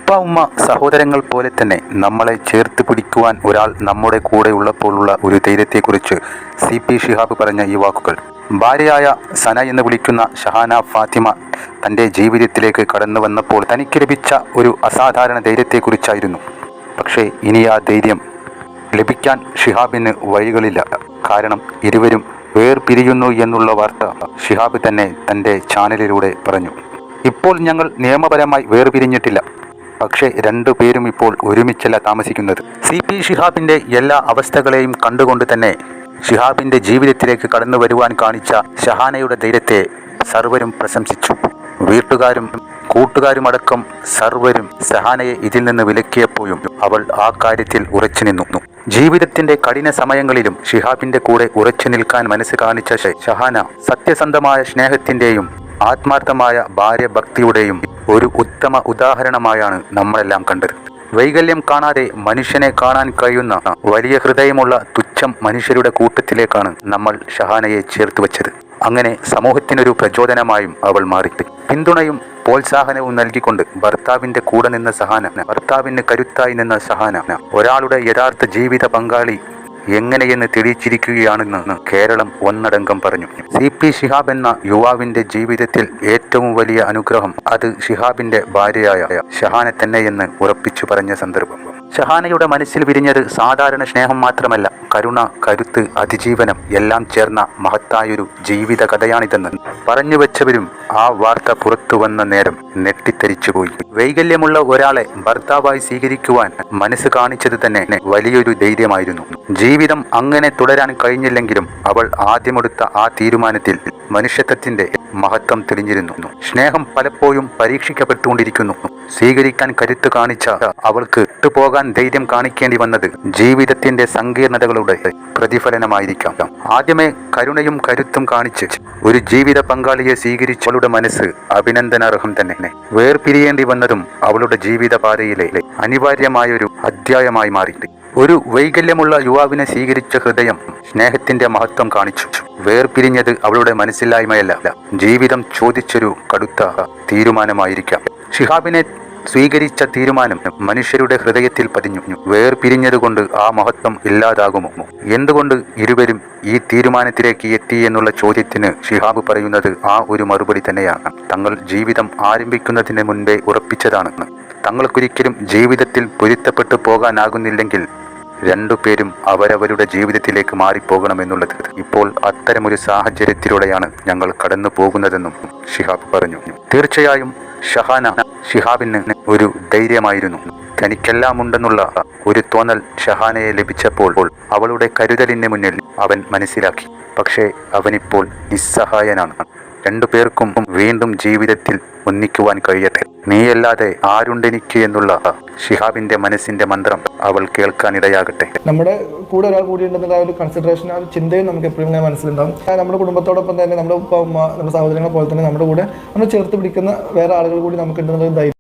ഉപ്പ ഉമ്മ സഹോദരങ്ങൾ പോലെ തന്നെ നമ്മളെ ചേർത്ത് പിടിക്കുവാൻ ഒരാൾ നമ്മുടെ കൂടെ ഉള്ളപ്പോഴുള്ള ഒരു ധൈര്യത്തെക്കുറിച്ച് CP ഷിഹാബ് പറഞ്ഞ ഈ വാക്കുകൾ ഭാര്യയായ സന എന്ന് വിളിക്കുന്ന ഷഹാന ഫാത്തിമ തൻ്റെ ജീവിതത്തിലേക്ക് കടന്നു വന്നപ്പോൾ തനിക്ക് ലഭിച്ച ഒരു അസാധാരണ ധൈര്യത്തെക്കുറിച്ചായിരുന്നു. പക്ഷേ ഇനി ആ ധൈര്യം ലഭിക്കാൻ ഷിഹാബിന് വഴികളില്ല. കാരണം ഇരുവരും വേർപിരിയുന്നു എന്നുള്ള വാർത്ത ഷിഹാബ് തന്നെ തൻ്റെ ചാനലിലൂടെ പറഞ്ഞു. ഇപ്പോൾ ഞങ്ങൾ നിയമപരമായി വേർപിരിഞ്ഞിട്ടില്ല, പക്ഷേ രണ്ടുപേരും ഇപ്പോൾ ഒരുമിച്ചല്ല താമസിക്കുന്നത്. CP ഷിഹാബിൻ്റെ എല്ലാ അവസ്ഥകളെയും കണ്ടുകൊണ്ട് തന്നെ ഷിഹാബിൻ്റെ ജീവിതത്തിലേക്ക് കടന്നു വരുവാൻ കാണിച്ച ഷഹാനയുടെ ധൈര്യത്തെ സർവരും പ്രശംസിച്ചു. വീട്ടുകാരും കൂട്ടുകാരുമടക്കം സർവരും ഷഹാനയെ ഇതിൽ നിന്ന് വിലക്കിയപ്പോഴും അവൾ ആ കാര്യത്തിൽ ഉറച്ചു നിന്നു. ജീവിതത്തിൻ്റെ കഠിന സമയങ്ങളിലും ഷിഹാബിൻ്റെ കൂടെ ഉറച്ചു നിൽക്കാൻ മനസ്സ് കാണിച്ച ഷഹാന സത്യസന്ധമായ സ്നേഹത്തിൻ്റെയും ആത്മാർത്ഥമായ ഭാര്യഭക്തിയുടെയും ഒരു ഉത്തമ ഉദാഹരണമായാണ് നമ്മളെല്ലാം കണ്ടത്. വൈകല്യം കാണാതെ മനുഷ്യനെ കാണാൻ കഴിയുന്ന വലിയ ഹൃദയമുള്ള തുച്ഛം മനുഷ്യരുടെ കൂട്ടത്തിലേക്കാണ് നമ്മൾ ഷഹാനയെ ചേർത്ത് വച്ചത്. അങ്ങനെ സമൂഹത്തിനൊരു പ്രചോദനമായും അവൾ മാറി. പിന്തുണയും പ്രോത്സാഹനവും നൽകിക്കൊണ്ട് ഭർത്താവിൻ്റെ കൂടെ നിന്ന ഷഹാന, ഭർത്താവിന് കരുത്തായി നിന്ന ഷഹാന ഒരാളുടെ യഥാർത്ഥ ജീവിത പങ്കാളി എങ്ങനെയെന്ന് തെളിയിച്ചിരിക്കുകയാണെന്ന് കേരളം ഒന്നടങ്കം പറഞ്ഞു. CP ഷിഹാബ് എന്ന യുവാവിൻ്റെ ജീവിതത്തിൽ ഏറ്റവും വലിയ അനുഗ്രഹം അത് ഷിഹാബിൻ്റെ ഭാര്യയായ ഷഹാന തന്നെയെന്ന് ഉറപ്പിച്ചു പറഞ്ഞ സന്ദർഭം. ഷഹാനയുടെ മനസ്സിൽ വിരിഞ്ഞത് സാധാരണ സ്നേഹം മാത്രമല്ല, കരുണ, കരുത്ത്, അതിജീവനം എല്ലാം ചേർന്ന മഹത്തായൊരു ജീവിത കഥയാണിതെന്ന് പറഞ്ഞു വെച്ചവരും ആ വാർത്ത പുറത്തു വന്ന നേരം നെട്ടിത്തെറിച്ചുപോയി. വൈകല്യമുള്ള ഒരാളെ ഭർത്താവായി സ്വീകരിക്കുവാൻ മനസ്സ് കാണിച്ചത് തന്നെ വലിയൊരു ധൈര്യമായിരുന്നു. ജീവിതം അങ്ങനെ തുടരാൻ കഴിഞ്ഞില്ലെങ്കിലും അവൾ ആദ്യമെടുത്ത ആ തീരുമാനത്തിൽ മനുഷ്യത്വത്തിന്റെ മഹത്വം തെളിഞ്ഞിരുന്നു. സ്നേഹം പലപ്പോഴും പരീക്ഷിക്കപ്പെട്ടുകൊണ്ടിരിക്കുന്നു. സ്വീകരിക്കാൻ കരുത്ത് കാണിച്ച അവൾക്ക് ഇട്ടുപോകാൻ ധൈര്യം കാണിക്കേണ്ടി വന്നത് ജീവിതത്തിന്റെ സങ്കീർണതകളുടെ പ്രതിഫലനമായിരിക്കാം. ആദ്യമേ കരുണയും കരുത്തും കാണിച്ച് ഒരു ജീവിത പങ്കാളിയെ സ്വീകരിച്ചവളുടെ മനസ്സ് അഭിനന്ദനാർഹം തന്നെ. വേർപിരിയേണ്ടി വന്നതും അവളുടെ ജീവിത പാതയിലെ അനിവാര്യമായൊരു അധ്യായമായി മാറി. ഒരു വൈകല്യമുള്ള യുവാവിനെ സ്വീകരിച്ച ഹൃദയം സ്നേഹത്തിന്റെ മഹത്വം കാണിച്ചു. വേർപിരിഞ്ഞത് അവളുടെ മനസ്സില്ലായ്മയല്ല, ജീവിതം ചോദിച്ചൊരു കടുത്ത തീരുമാനമായിരിക്കാം. ഷിഹാബിനെ സ്വീകരിച്ച തീരുമാനം മനുഷ്യരുടെ ഹൃദയത്തിൽ പതിഞ്ഞു. വേർപിരിഞ്ഞതുകൊണ്ട് ആ മഹത്വം ഇല്ലാതാകുമോ? എന്തുകൊണ്ട് ഇരുവരും ഈ തീരുമാനത്തിലേക്ക് എത്തി എന്നുള്ള ചോദ്യത്തിന് ഷിഹാബ് പറയുന്നത് ആ ഒരു മറുപടി തന്നെയാണ്. തങ്ങൾ ജീവിതം ആരംഭിക്കുന്നതിന് മുൻപേ ഉറപ്പിച്ചതാണ്. തങ്ങൾക്കൊരിക്കലും ജീവിതത്തിൽ പൊരുത്തപ്പെട്ടു പോകാനാകുന്നില്ലെങ്കിൽ രണ്ടുപേരും അവരവരുടെ ജീവിതത്തിലേക്ക് മാറിപ്പോകണമെന്നുള്ളത്. ഇപ്പോൾ അത്തരമൊരു സാഹചര്യത്തിലൂടെയാണ് ഞങ്ങൾ കടന്നു പോകുന്നതെന്നും ഷിഹാബ് പറഞ്ഞു. തീർച്ചയായും ഷഹാന ഷിഹാബിന് ഒരു ധൈര്യമായിരുന്നു. തനിക്കെല്ലാം ഉണ്ടെന്നുള്ള ഒരു തോന്നൽ ഷഹാനയെ ലഭിച്ചപ്പോൾ അവളുടെ കരുതലിന് മുന്നിൽ അവൻ മനസ്സിലാക്കി. പക്ഷേ അവനിപ്പോൾ നിസ്സഹായനാണ്. രണ്ടുപേർക്കും വീണ്ടും ജീവിതത്തിൽ ഒന്നിക്കുവാൻ കഴിയട്ടെ, നീയല്ലാതെ ആരുണ്ടെനിക്ക് എന്നുള്ള ഷിഹാബിന്റെ മനസ്സിന്റെ മന്ത്രം അവൾ കേൾക്കാനിടയാകട്ടെ. നമ്മുടെ കൂടെ ഒരാൾ കൂടി ഉണ്ടെന്നുള്ള ഒരു കൺസിഡറേഷൻ, ആ ഒരു ചിന്തയും നമുക്ക് എപ്പോഴും ഇങ്ങനെ മനസ്സിലുണ്ടാവും. നമ്മുടെ കുടുംബത്തോടൊപ്പം തന്നെ നമ്മുടെ ഉപ്പ ഉമ്മ, നമ്മുടെ സഹോദരങ്ങളെ പോലെ തന്നെ നമ്മുടെ കൂടെ നമ്മൾ ചേർത്ത് പിടിക്കുന്ന വേറെ ആളുകൾ കൂടി നമുക്ക് ഉണ്ടെന്നുള്ള ധൈര്യം